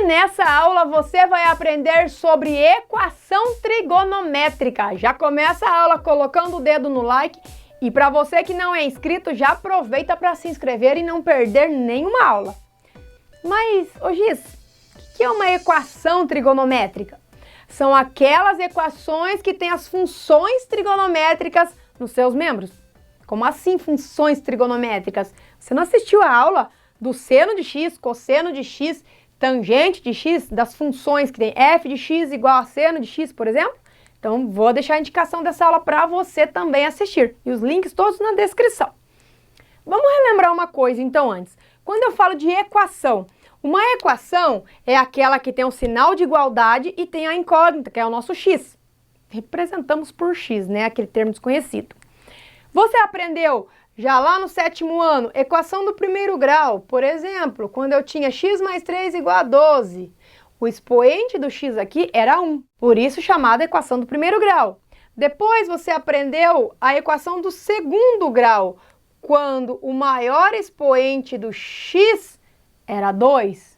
nessa aula você vai aprender sobre equação trigonométrica. Já começa a aula colocando o dedo no like e para você que não é inscrito, já aproveita para se inscrever e não perder nenhuma aula. Mas, ô Giz, o que é uma equação trigonométrica? São aquelas equações que têm as funções trigonométricas nos seus membros. Como assim funções trigonométricas? Você não assistiu a aula do seno de x, cosseno de x, tangente de x, das funções que tem f de x igual a seno de x, por exemplo? Então, vou deixar a indicação dessa aula para você também assistir. E os links todos na descrição. Vamos relembrar uma coisa, então, antes. Quando eu falo de equação, uma equação é aquela que tem um sinal de igualdade e tem a incógnita, que é o nosso x. Representamos por x, né? Aquele termo desconhecido. Você aprendeu já lá no 7º ano, equação do primeiro grau, por exemplo, quando eu tinha x mais 3 igual a 12. O expoente do x aqui era 1, por isso chamada equação do primeiro grau. Depois você aprendeu a equação do segundo grau, quando o maior expoente do x era 2.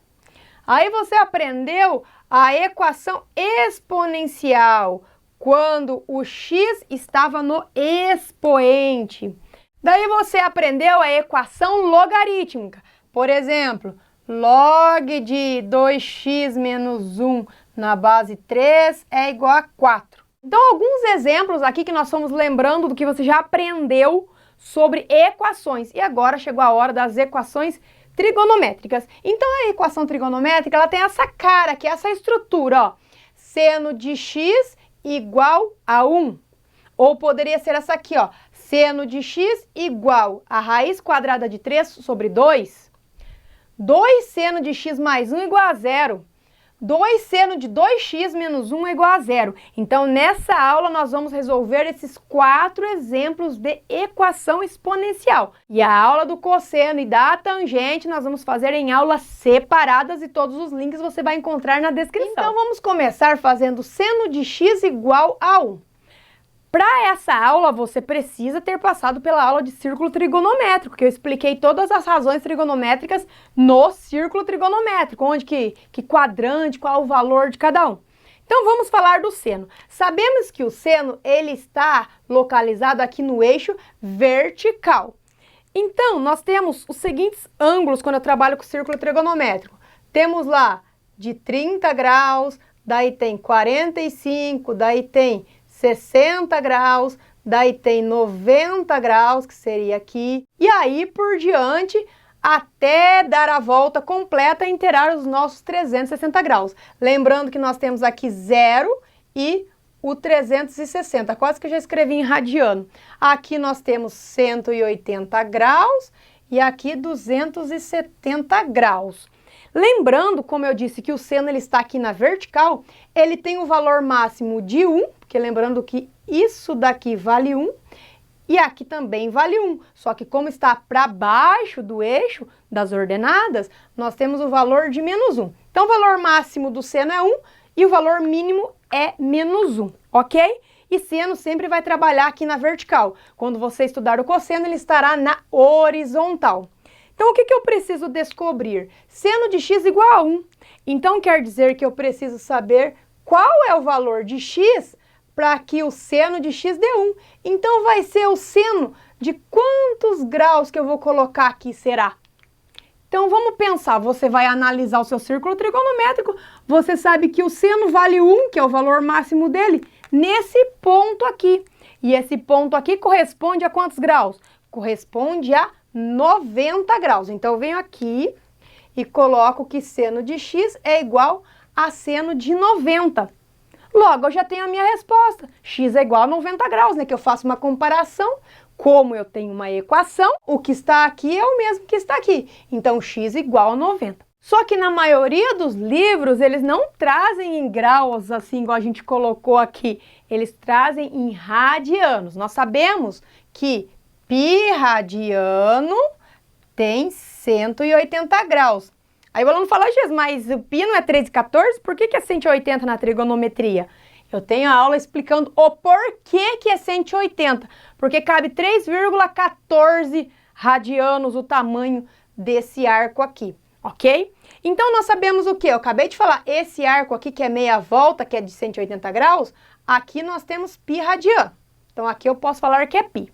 Aí você aprendeu a equação exponencial, quando o x estava no expoente. Daí você aprendeu a equação logarítmica. Por exemplo, log de 2x menos 1 na base 3 é igual a 4. Então, alguns exemplos aqui que nós estamos lembrando do que você já aprendeu sobre equações. E agora chegou a hora das equações trigonométricas. Então, a equação trigonométrica ela tem essa cara aqui, essa estrutura, ó. Seno de x igual a 1. Ou poderia ser essa aqui, ó. Seno de x igual a raiz quadrada de 3 sobre 2. 2 seno de x mais 1 igual a 0. 2 seno de 2x menos 1 é igual a 0. Então, nessa aula, nós vamos resolver esses 4 exemplos de equação exponencial. E a aula do cosseno e da tangente nós vamos fazer em aulas separadas e todos os links você vai encontrar na descrição. Então, vamos começar fazendo seno de x igual a 1. Para essa aula, você precisa ter passado pela aula de círculo trigonométrico, que eu expliquei todas as razões trigonométricas no círculo trigonométrico, onde que quadrante, qual o valor de cada um. Então, vamos falar do seno. Sabemos que o seno, ele está localizado aqui no eixo vertical. Então, nós temos os seguintes ângulos quando eu trabalho com círculo trigonométrico. Temos lá de 30 graus, daí tem 45, daí tem 60 graus, daí tem 90 graus, que seria aqui, e aí por diante, até dar a volta completa e inteirar os nossos 360 graus. Lembrando que nós temos aqui 0 e o 360, quase que eu já escrevi em radiano. Aqui nós temos 180 graus e aqui 270 graus. Lembrando, como eu disse, que o seno ele está aqui na vertical, ele tem o valor máximo de 1, porque lembrando que isso daqui vale 1, e aqui também vale 1. Só que como está para baixo do eixo das ordenadas, nós temos o valor de menos 1. Então, o valor máximo do seno é 1 e o valor mínimo é menos 1, ok? E seno sempre vai trabalhar aqui na vertical. Quando você estudar o cosseno, ele estará na horizontal. Então, o que eu preciso descobrir? Seno de x igual a 1. Então, quer dizer que eu preciso saber qual é o valor de x para que o seno de x dê 1. Então, vai ser o seno de quantos graus que eu vou colocar aqui, será? Então, vamos pensar. Você vai analisar o seu círculo trigonométrico. Você sabe que o seno vale 1, que é o valor máximo dele, nesse ponto aqui. E esse ponto aqui corresponde a quantos graus? Corresponde a 90 graus. Então, eu venho aqui e coloco que seno de x é igual a seno de 90. Logo, eu já tenho a minha resposta. X é igual a 90 graus, né? Que eu faço uma comparação. Como eu tenho uma equação, o que está aqui é o mesmo que está aqui. Então, x igual a 90. Só que na maioria dos livros, eles não trazem em graus, assim, igual a gente colocou aqui. Eles trazem em radianos. Nós sabemos que π radiano tem 180 graus. Aí o aluno fala, Jesus, mas o π não é 3,14? Por que é 180 na trigonometria? Eu tenho a aula explicando o porquê que é 180. Porque cabe 3,14 radianos o tamanho desse arco aqui, ok? Então, nós sabemos o quê? Eu acabei de falar, esse arco aqui, que é meia volta, que é de 180 graus, aqui nós temos π radiano. Então, aqui eu posso falar que é π.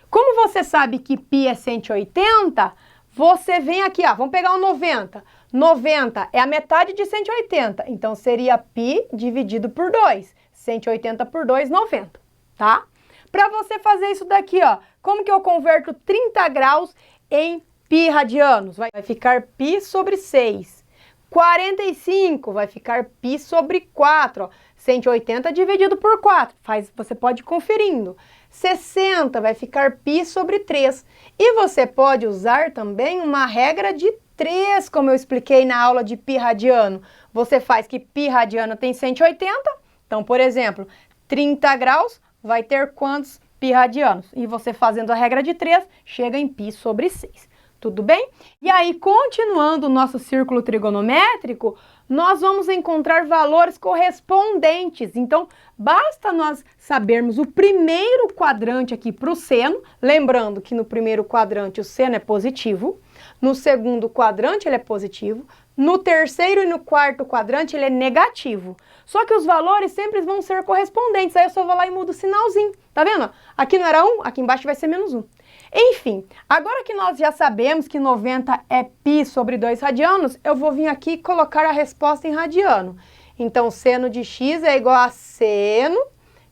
Como você sabe que π é 180, você vem aqui, ó, vamos pegar o 90. 90 é a metade de 180, então seria π dividido por 2. 180 por 2, 90, tá? Para você fazer isso daqui, ó, como que eu converto 30 graus em π radianos? Vai ficar π sobre 6. 45 vai ficar π sobre 4, ó. 180 dividido por 4, você pode ir conferindo. 60 vai ficar π sobre 3. E você pode usar também uma regra de 3, como eu expliquei na aula de π radiano. Você faz que π radiano tem 180, então, por exemplo, 30 graus vai ter quantos π radianos? E você fazendo a regra de 3, chega em π sobre 6. Tudo bem? E aí, continuando o nosso círculo trigonométrico, nós vamos encontrar valores correspondentes. Então, basta nós sabermos o primeiro quadrante aqui para o seno, lembrando que no primeiro quadrante o seno é positivo, no segundo quadrante ele é positivo, no terceiro e no quarto quadrante ele é negativo. Só que os valores sempre vão ser correspondentes, aí eu só vou lá e mudo o sinalzinho, tá vendo? Aqui não era 1, aqui embaixo vai ser menos 1. Enfim, agora que nós já sabemos que 90 é π sobre 2 radianos, eu vou vir aqui e colocar a resposta em radiano. Então, seno de x é igual a seno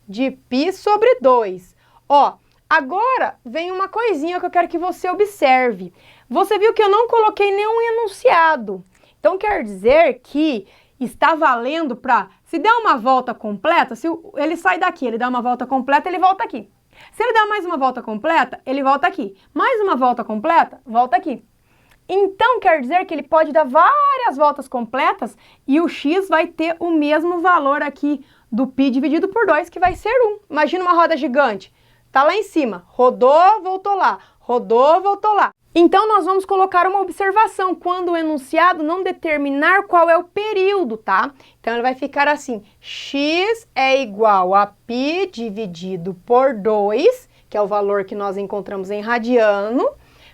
de π sobre 2. Ó, agora vem uma coisinha que eu quero que você observe. Você viu que eu não coloquei nenhum enunciado. Então, quer dizer que está valendo para, se der uma volta completa, se ele sai daqui, ele dá uma volta completa, ele volta aqui. Se ele dá mais uma volta completa, ele volta aqui. Mais uma volta completa, volta aqui. Então, quer dizer que ele pode dar várias voltas completas e o x vai ter o mesmo valor aqui do π dividido por 2, que vai ser 1. Imagina uma roda gigante. Tá lá em cima, rodou, voltou lá, rodou, voltou lá. Então, nós vamos colocar uma observação quando o enunciado não determinar qual é o período, tá? Então, ele vai ficar assim, x é igual a π dividido por 2, que é o valor que nós encontramos em radiano,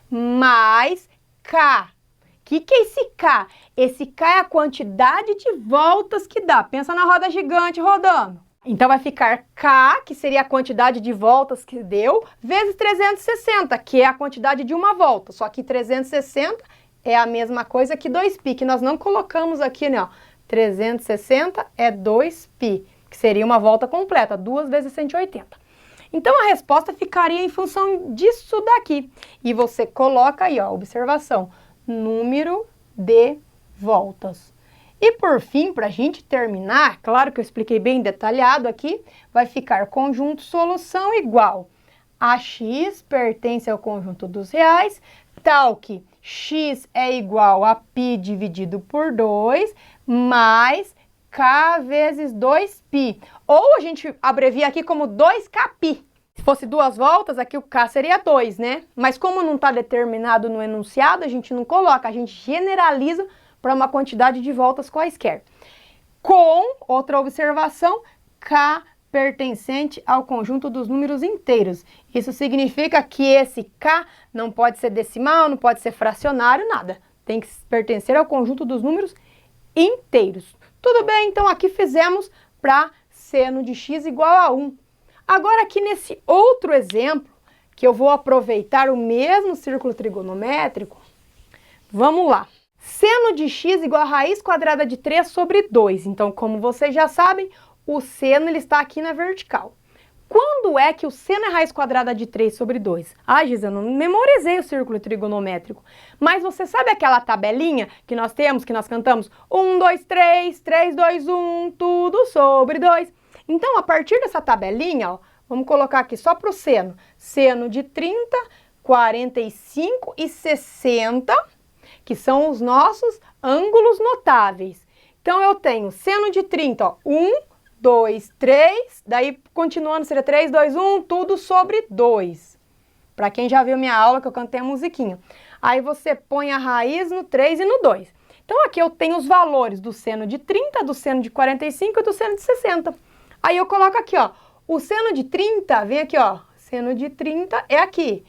mais k. O que é esse k? Esse k é a quantidade de voltas que dá. Pensa na roda gigante rodando. Então, vai ficar k, que seria a quantidade de voltas que deu, vezes 360, que é a quantidade de uma volta. Só que 360 é a mesma coisa que 2π, que nós não colocamos aqui, né? Ó. 360 é 2π, que seria uma volta completa, 2 vezes 180. Então, a resposta ficaria em função disso daqui. E você coloca aí, ó, observação, número de voltas. E por fim, para a gente terminar, claro que eu expliquei bem detalhado aqui, vai ficar conjunto solução igual a x pertence ao conjunto dos reais, tal que x é igual a π dividido por 2, mais k vezes 2π. Ou a gente abrevia aqui como 2kπ. Se fosse duas voltas, aqui o k seria 2, né? Mas como não está determinado no enunciado, a gente não coloca, a gente generaliza para uma quantidade de voltas quaisquer. Com, outra observação, k pertencente ao conjunto dos números inteiros. Isso significa que esse k não pode ser decimal, não pode ser fracionário, nada. Tem que pertencer ao conjunto dos números inteiros. Tudo bem? Então, aqui fizemos para seno de x igual a 1. Agora, aqui nesse outro exemplo, que eu vou aproveitar o mesmo círculo trigonométrico, vamos lá. Seno de x igual a raiz quadrada de 3 sobre 2. Então, como vocês já sabem, o seno ele está aqui na vertical. Quando é que o seno é raiz quadrada de 3 sobre 2? Ah, Giza, eu não memorizei o círculo trigonométrico. Mas você sabe aquela tabelinha que nós temos, que nós cantamos 1, 2, 3, 3, 2, 1, tudo sobre 2? Então, a partir dessa tabelinha, ó, vamos colocar aqui só para o seno. Seno de 30, 45 e 60... que são os nossos ângulos notáveis. Então, eu tenho seno de 30, ó, 1, 2, 3, daí continuando seria 3, 2, 1, tudo sobre 2. Para quem já viu minha aula, que eu cantei a musiquinha. Aí você põe a raiz no 3 e no 2. Então, aqui eu tenho os valores do seno de 30, do seno de 45 e do seno de 60. Aí eu coloco aqui, ó, o seno de 30, vem aqui, ó, seno de 30 é aqui,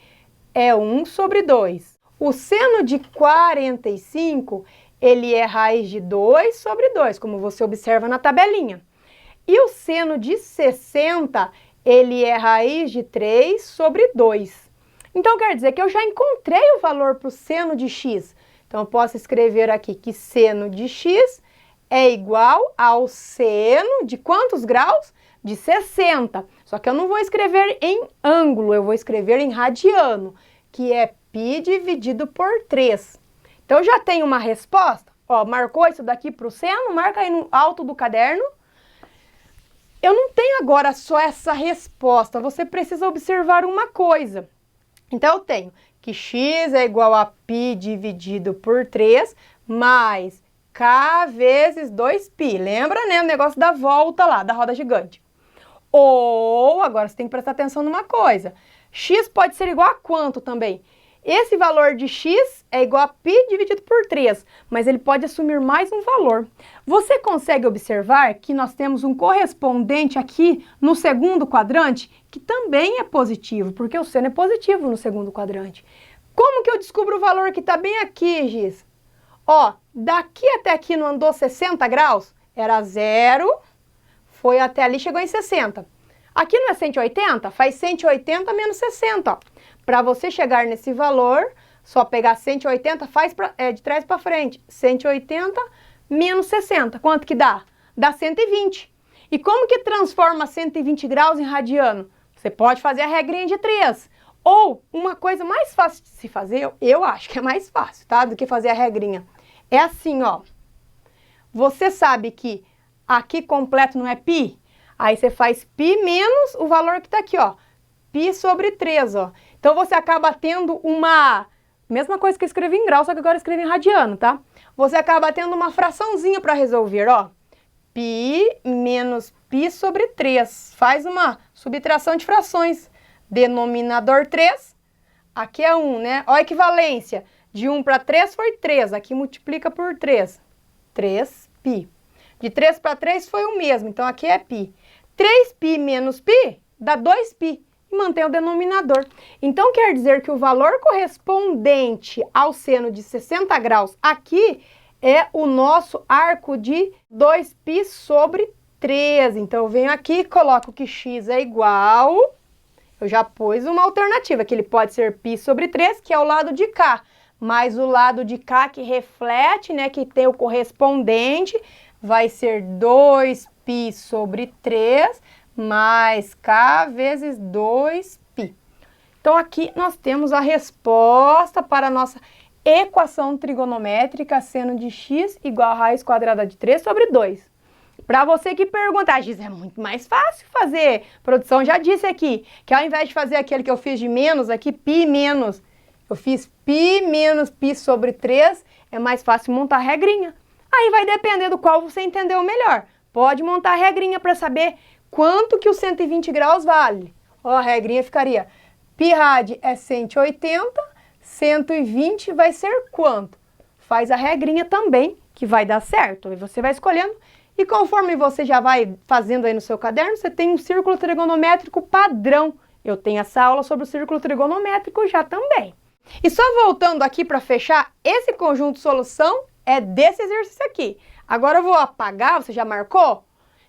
é 1 sobre 2. O seno de 45, ele é raiz de 2 sobre 2, como você observa na tabelinha. E o seno de 60, ele é raiz de 3 sobre 2. Então, quer dizer que eu já encontrei o valor para o seno de x. Então, eu posso escrever aqui que seno de x é igual ao seno de quantos graus? De 60. Só que eu não vou escrever em ângulo, eu vou escrever em radiano, que é π dividido por 3. Então, eu já tenho uma resposta. Ó, marcou isso daqui para o seno? Marca aí no alto do caderno. Eu não tenho agora só essa resposta, você precisa observar uma coisa. Então, eu tenho que x é igual a π dividido por 3 mais k vezes 2π. Lembra, né, o negócio da volta lá, da roda gigante. Ou, agora você tem que prestar atenção numa coisa. X pode ser igual a quanto também? Esse valor de x é igual a π dividido por 3, mas ele pode assumir mais um valor. Você consegue observar que nós temos um correspondente aqui no segundo quadrante, que também é positivo, porque o seno é positivo no segundo quadrante. Como que eu descubro o valor que está bem aqui, Giz? Ó, daqui até aqui não andou 60 graus? Era 0, foi até ali, chegou em 60. Aqui não é 180? Faz 180 menos 60, ó. Para você chegar nesse valor, só pegar 180, faz de trás para frente. 180 menos 60, quanto que dá? Dá 120. E como que transforma 120 graus em radiano? Você pode fazer a regrinha de 3. Ou, uma coisa mais fácil de se fazer, eu acho que é mais fácil, tá? Do que fazer a regrinha. É assim, ó. Você sabe que aqui completo não é π? Aí você faz π menos o valor que tá aqui, ó. π sobre 3, ó. Então, você acaba tendo uma... Mesma coisa que eu escrevi em grau, só que agora eu escrevi em radiano, tá? Você acaba tendo uma fraçãozinha para resolver, ó. π menos π sobre 3. Faz uma subtração de frações. Denominador 3. Aqui é 1, né? Ó a equivalência. De 1 para 3 foi 3. Aqui multiplica por 3. 3π. De 3 para 3 foi o mesmo. Então, aqui é π. 3π menos π dá 2π. E mantém o denominador. Então, quer dizer que o valor correspondente ao seno de 60 graus aqui é o nosso arco de 2π sobre 3. Então, eu venho aqui e coloco que x é igual... Eu já pus uma alternativa, que ele pode ser π sobre 3, que é o lado de cá. Mas o lado de cá que reflete, né, que tem o correspondente, vai ser 2π sobre 3... mais k vezes 2π. Então, aqui nós temos a resposta para a nossa equação trigonométrica, seno de x igual a raiz quadrada de 3 sobre 2. Para você que pergunta, Giz, é muito mais fácil fazer. A produção já disse aqui, que ao invés de fazer aquele que eu fiz de menos, aqui π menos, eu fiz π menos π sobre 3, é mais fácil montar a regrinha. Aí vai depender do qual você entendeu melhor. Pode montar a regrinha para saber quanto que o 120 graus vale? Ó, a regrinha ficaria, π rad é 180, 120 vai ser quanto? Faz a regrinha também, que vai dar certo. E você vai escolhendo, e conforme você já vai fazendo aí no seu caderno, você tem um círculo trigonométrico padrão. Eu tenho essa aula sobre o círculo trigonométrico já também. E só voltando aqui para fechar, esse conjunto de solução é desse exercício aqui. Agora eu vou apagar, você já marcou?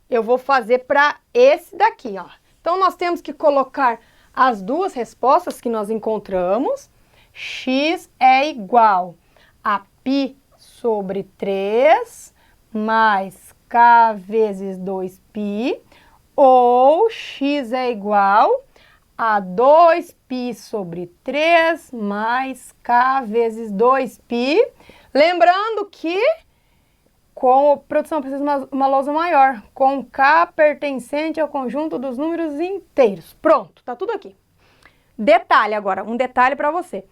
Eu vou fazer para esse daqui, ó. Então, nós temos que colocar as duas respostas que nós encontramos. X é igual a π sobre 3 mais k vezes 2π, ou x é igual a 2π sobre 3 mais k vezes 2π. Lembrando que produção precisa de uma lousa maior, com K pertencente ao conjunto dos números inteiros. Pronto, tá tudo aqui. Detalhe agora, um detalhe para você.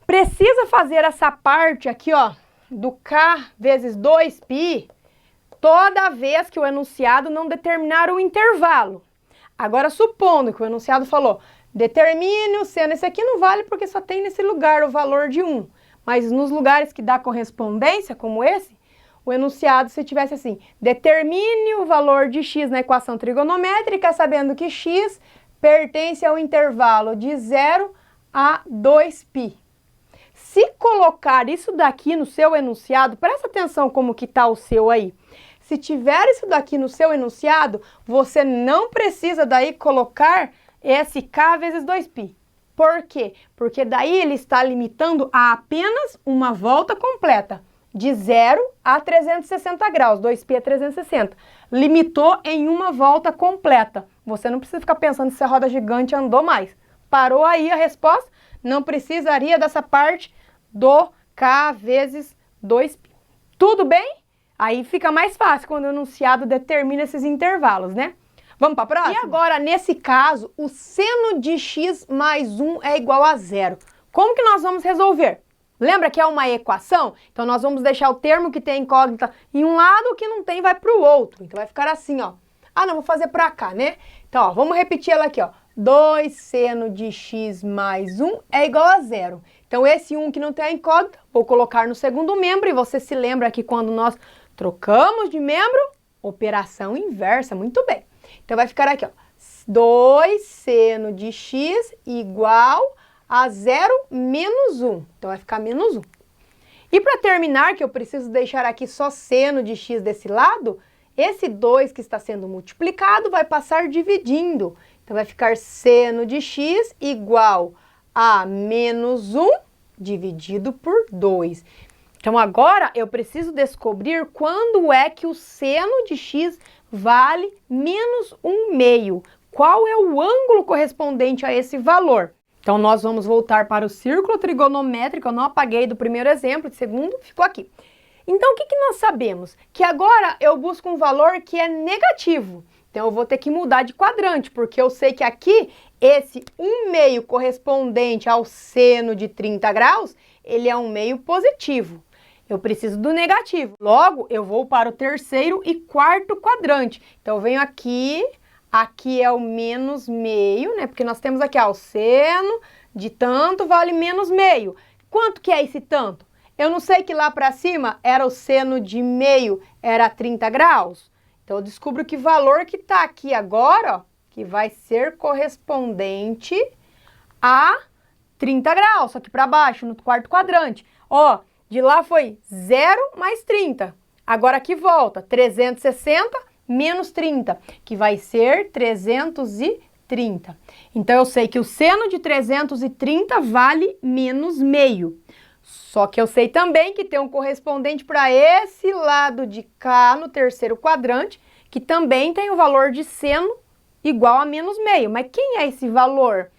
Precisa fazer essa parte aqui, ó, do K vezes 2π, toda vez que o enunciado não determinar o intervalo. Agora, supondo que o enunciado falou, determine o seno, esse aqui não vale porque só tem nesse lugar o valor de 1. Mas nos lugares que dá correspondência, como esse, o enunciado, se tivesse assim, determine o valor de x na equação trigonométrica, sabendo que x pertence ao intervalo de 0 a 2π. Se colocar isso daqui no seu enunciado, presta atenção como que tá o seu aí. Se tiver isso daqui no seu enunciado, você não precisa daí colocar SK vezes 2π. Por quê? Porque daí ele está limitando a apenas uma volta completa, de 0 a 360 graus, 2π é 360. Limitou em uma volta completa. Você não precisa ficar pensando se a roda gigante andou mais. Parou aí a resposta, não precisaria dessa parte do K vezes 2π. Tudo bem? Aí fica mais fácil quando o enunciado determina esses intervalos, né? Vamos para a próxima? E agora, nesse caso, o seno de x mais 1 é igual a 0. Como que nós vamos resolver? Lembra que é uma equação? Então, nós vamos deixar o termo que tem incógnita em um lado, o que não tem vai para o outro. Então, vai ficar assim, ó. Ah, não, vou fazer para cá, né? Então, ó, vamos repetir ela aqui, ó. 2 seno de x mais 1 é igual a 0. Então, esse 1 que não tem a incógnita, vou colocar no segundo membro. E você se lembra que quando nós trocamos de membro, operação inversa, muito bem. Então, vai ficar aqui, ó. 2 seno de x igual a 0 menos 1. Então, vai ficar menos 1. E para terminar, que eu preciso deixar aqui só seno de x desse lado, esse 2 que está sendo multiplicado vai passar dividindo. Então, vai ficar seno de x igual a menos 1 dividido por 2. Então, agora eu preciso descobrir quando é que o seno de x vale menos 1/2. Qual é o ângulo correspondente a esse valor? Então, nós vamos voltar para o círculo trigonométrico. Eu não apaguei do primeiro exemplo, do segundo ficou aqui. Então, o que nós sabemos? Que agora eu busco um valor que é negativo. Então, eu vou ter que mudar de quadrante, porque eu sei que aqui, esse 1/2 correspondente ao seno de 30 graus, ele é 1/2 positivo. Eu preciso do negativo. Logo, eu vou para o terceiro e quarto quadrante. Então, eu venho aqui, aqui é o menos meio, né? Porque nós temos aqui, ó, o seno de tanto vale menos meio. Quanto que é esse tanto? Eu não sei que lá para cima era o seno de meio, era 30 graus. Então, eu descubro que valor que está aqui agora, ó, que vai ser correspondente a 30 graus, só que para baixo, no quarto quadrante. Ó, de lá foi 0 mais 30. Agora aqui volta, 360 menos 30, que vai ser 330. Então, eu sei que o seno de 330 vale menos meio. Só que eu sei também que tem um correspondente para esse lado de cá, no terceiro quadrante, que também tem o valor de seno igual a menos meio. Mas quem é esse valor?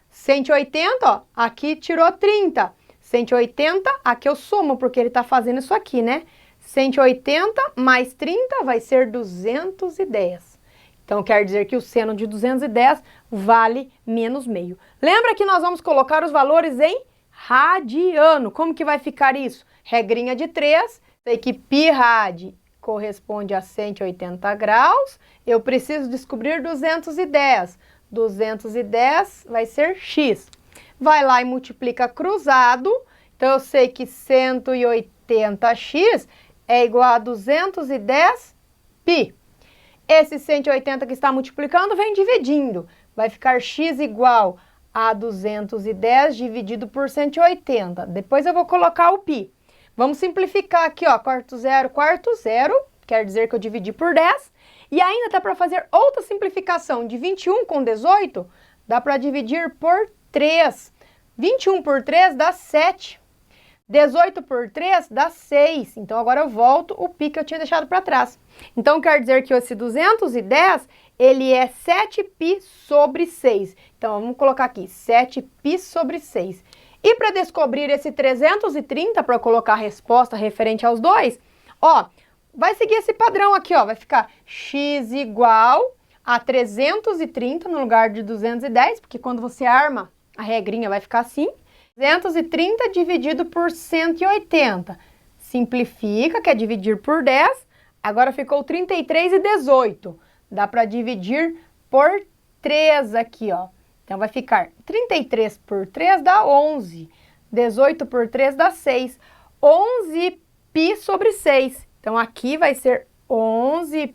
180, ó, aqui tirou 30. 180, aqui eu somo, porque ele está fazendo isso aqui, né? 180 mais 30 vai ser 210. Então, quer dizer que o seno de 210 vale menos meio. Lembra que nós vamos colocar os valores em radiano. Como que vai ficar isso? Regrinha de 3, sei que π rad corresponde a 180 graus. Eu preciso descobrir 210. 210 vai ser x. Vai lá e multiplica cruzado. Então, eu sei que 180x é igual a 210π. Esse 180 que está multiplicando vem dividindo. Vai ficar x igual a 210 dividido por 180. Depois eu vou colocar o π. Vamos simplificar aqui, ó, quarto zero, quer dizer que eu dividi por 10. E ainda dá para fazer outra simplificação de 21 com 18, dá para dividir por 3. 21 por 3 dá 7. 18 por 3 dá 6. Então, agora eu volto o π que eu tinha deixado para trás. Então, quer dizer que esse 210, ele é 7π sobre 6. Então, vamos colocar aqui, 7π sobre 6. E para descobrir esse 330, para colocar a resposta referente aos dois, ó, vai seguir esse padrão aqui, ó, vai ficar x igual a 330 no lugar de 210, porque quando você arma a regrinha vai ficar assim, 230 dividido por 180. Simplifica, que é dividir por 10, agora ficou 33 e 18. Dá para dividir por 3 aqui, ó. Então, vai ficar 33 por 3 dá 11. 18 por 3 dá 6. 11π sobre 6. Então, aqui vai ser 11π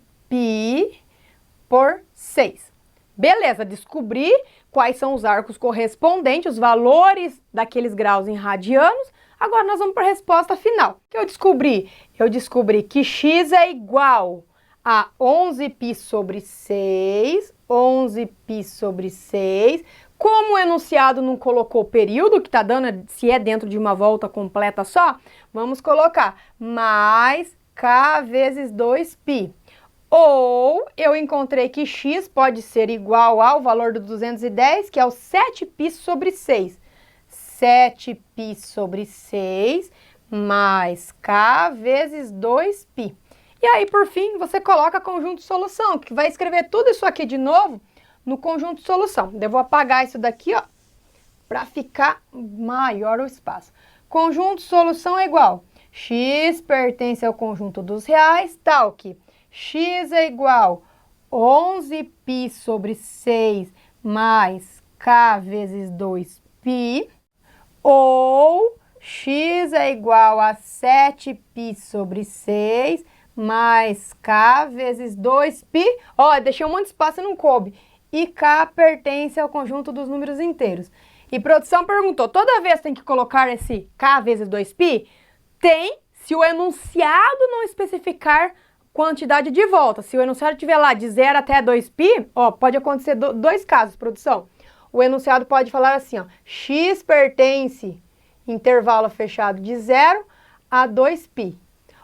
por 6. Beleza, descobri quais são os arcos correspondentes, os valores daqueles graus em radianos. Agora nós vamos para a resposta final. O que eu descobri? Eu descobri que x é igual a 11π sobre 6, 11π sobre 6. Como o enunciado não colocou o período, que está dando, se é dentro de uma volta completa só, vamos colocar mais k vezes 2π. Ou eu encontrei que x pode ser igual ao valor do 210, que é o 7π sobre 6. 7π sobre 6 mais k vezes 2π. E aí, por fim, você coloca conjunto de solução, que vai escrever tudo isso aqui de novo no conjunto de solução. Eu vou apagar isso daqui, ó, para ficar maior o espaço. Conjunto de solução é igual. X pertence ao conjunto dos reais, tal que x é igual a 11π sobre 6 mais k vezes 2π, ou x é igual a 7π sobre 6 mais k vezes 2π. Ó, deixei um monte de espaço e não coube. E k pertence ao conjunto dos números inteiros. E produção perguntou, toda vez tem que colocar esse k vezes 2π? Tem, se o enunciado não especificar quantidade de voltas. Se o enunciado tiver lá de 0 até 2π, ó, pode acontecer dois casos, produção. O enunciado pode falar assim, ó, x pertence, intervalo fechado, de 0 a 2π.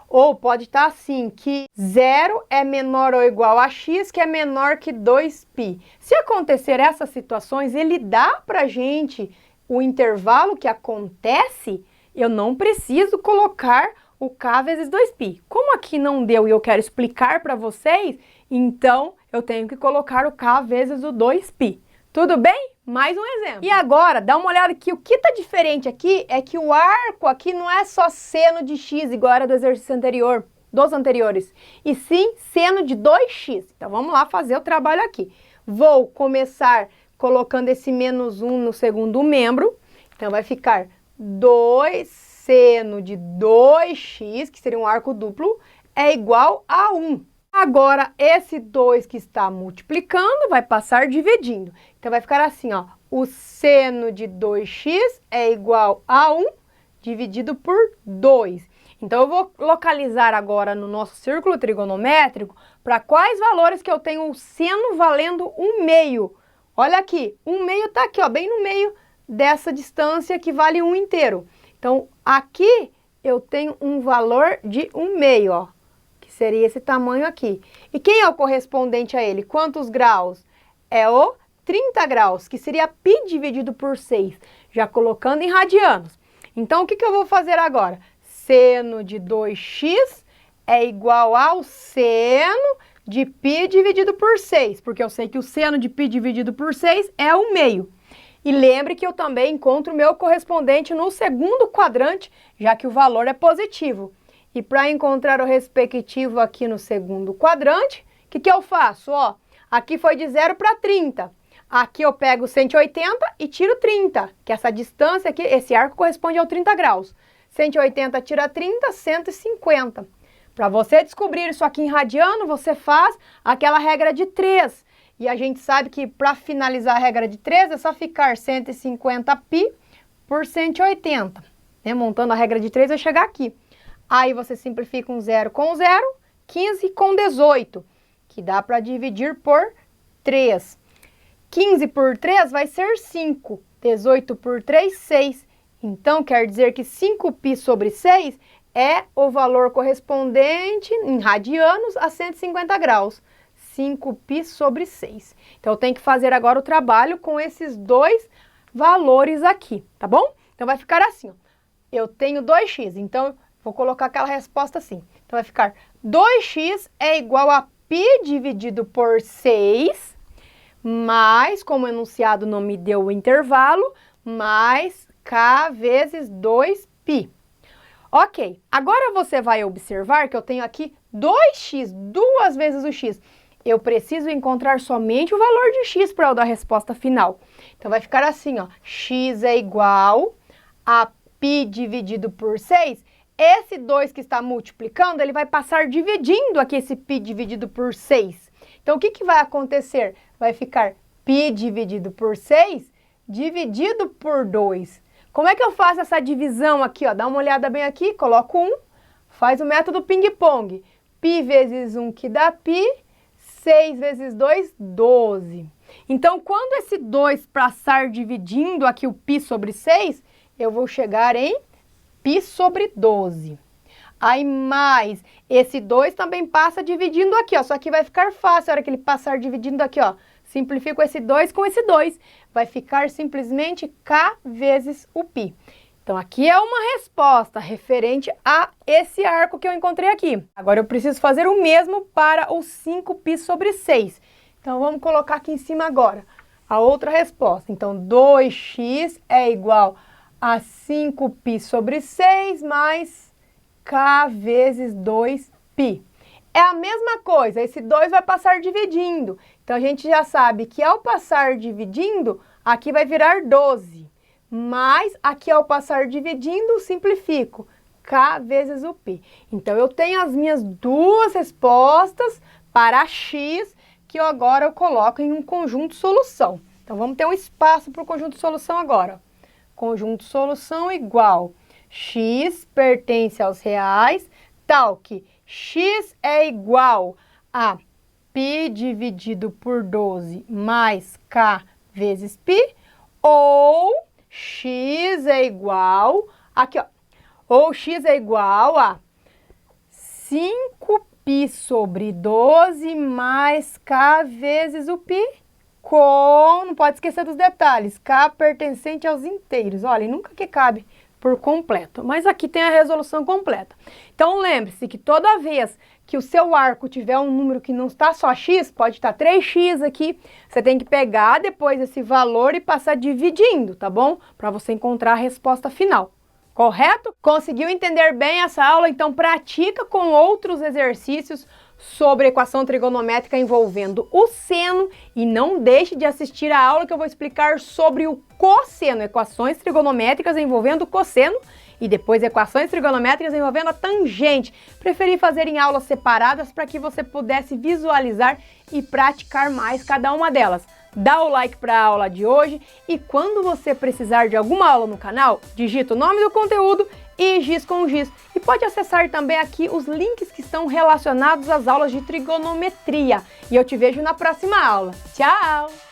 Ou pode estar assim, que 0 é menor ou igual a x, que é menor que 2π. Se acontecer essas situações, ele dá pra gente o intervalo que acontece, eu não preciso colocar o k vezes 2π. Como aqui não deu e eu quero explicar para vocês, então eu tenho que colocar o k vezes o 2π. Tudo bem? Mais um exemplo. E agora, dá uma olhada aqui, o que está diferente aqui é que o arco aqui não é só seno de x, igual era do exercício anterior, dos anteriores, e sim seno de 2x. Então vamos lá fazer o trabalho aqui. Vou começar colocando esse menos 1 no segundo membro, então vai ficar 2 seno de 2x, que seria um arco duplo, é igual a 1. Agora, esse 2 que está multiplicando vai passar dividindo. Então, vai ficar assim, ó. O seno de 2x é igual a 1 dividido por 2. Então, eu vou localizar agora no nosso círculo trigonométrico para quais valores que eu tenho o seno valendo 1/2. Olha aqui, 1/2 está aqui, ó, bem no meio dessa distância que vale 1 inteiro. Então, aqui eu tenho um valor de 1/2, ó. Seria esse tamanho aqui. E quem é o correspondente a ele? Quantos graus? É o 30 graus, que seria π dividido por 6, já colocando em radianos. Então, o que eu vou fazer agora? Seno de 2x é igual ao seno de π dividido por 6, porque eu sei que o seno de π dividido por 6 é 1/2. E lembre que eu também encontro o meu correspondente no segundo quadrante, já que o valor é positivo. E para encontrar o respectivo aqui no segundo quadrante, o que eu faço? Ó, aqui foi de 0 para 30. Aqui eu pego 180 e tiro 30, que essa distância aqui, esse arco corresponde ao 30 graus. 180 tira 30, 150. Para você descobrir isso aqui em radiano, você faz aquela regra de 3. E a gente sabe que para finalizar a regra de 3 é só ficar 150π por 180. Né? Montando a regra de 3 vai chegar aqui. Aí você simplifica um 0 com 0, 15 com 18, que dá para dividir por 3. 15 por 3 vai ser 5, 18 por 3, 6. Então, quer dizer que 5π sobre 6 é o valor correspondente em radianos a 150 graus. 5π sobre 6. Então, eu tenho que fazer agora o trabalho com esses dois valores aqui, tá bom? Então, vai ficar assim, ó. Eu tenho 2x, então vou colocar aquela resposta assim. Então, vai ficar 2x é igual a π dividido por 6, mais, como o enunciado não me deu o intervalo, mais k vezes 2π. Ok, agora você vai observar que eu tenho aqui 2x, duas vezes o x. Eu preciso encontrar somente o valor de x para eu dar a resposta final. Então, vai ficar assim, ó. X é igual a π dividido por 6. Esse 2 que está multiplicando, ele vai passar dividindo aqui esse π dividido por 6. Então, o que vai acontecer? Vai ficar π dividido por 6 dividido por 2. Como é que eu faço essa divisão aqui, ó? Dá uma olhada bem aqui, coloco 1, faz o método ping-pong. Π vezes 1 que dá π, 6 vezes 2, 12. Então, quando esse 2 passar dividindo aqui o π sobre 6, eu vou chegar em π sobre 12. Aí, mais, esse 2 também passa dividindo aqui, ó. Só que vai ficar fácil a hora que ele passar dividindo aqui, ó. Simplifico esse 2 com esse 2. Vai ficar simplesmente k vezes o π. Então, aqui é uma resposta referente a esse arco que eu encontrei aqui. Agora, eu preciso fazer o mesmo para o 5π sobre 6. Então, vamos colocar aqui em cima agora a outra resposta. Então, 2x é igual a 5π sobre 6 mais k vezes 2π. É a mesma coisa, esse 2 vai passar dividindo. Então, a gente já sabe que ao passar dividindo, aqui vai virar 12. Mas aqui ao passar dividindo, simplifico, k vezes o π. Então, eu tenho as minhas duas respostas para x, que agora eu coloco em um conjunto solução. Então, vamos ter um espaço para o conjunto solução agora. Conjunto solução igual x pertence aos reais, tal que x é igual a π dividido por 12 mais k vezes π, ou x é igual, aqui ó, ou x é igual a 5π sobre 12 mais k vezes o π, com, não pode esquecer dos detalhes, k pertencente aos inteiros. Olha, nunca que cabe por completo, mas aqui tem a resolução completa. Então, lembre-se que toda vez que o seu arco tiver um número que não está só x, pode estar 3x aqui, você tem que pegar depois esse valor e passar dividindo, tá bom? Para você encontrar a resposta final. Correto? Conseguiu entender bem essa aula? Então, pratica com outros exercícios sobre equação trigonométrica envolvendo o seno e não deixe de assistir a aula que eu vou explicar sobre o cosseno, equações trigonométricas envolvendo o cosseno e depois equações trigonométricas envolvendo a tangente. Preferi fazer em aulas separadas para que você pudesse visualizar e praticar mais cada uma delas. Dá o like para a aula de hoje e quando você precisar de alguma aula no canal, digita o nome do conteúdo e giz com giz. E pode acessar também aqui os links que estão relacionados às aulas de trigonometria. E eu te vejo na próxima aula. Tchau!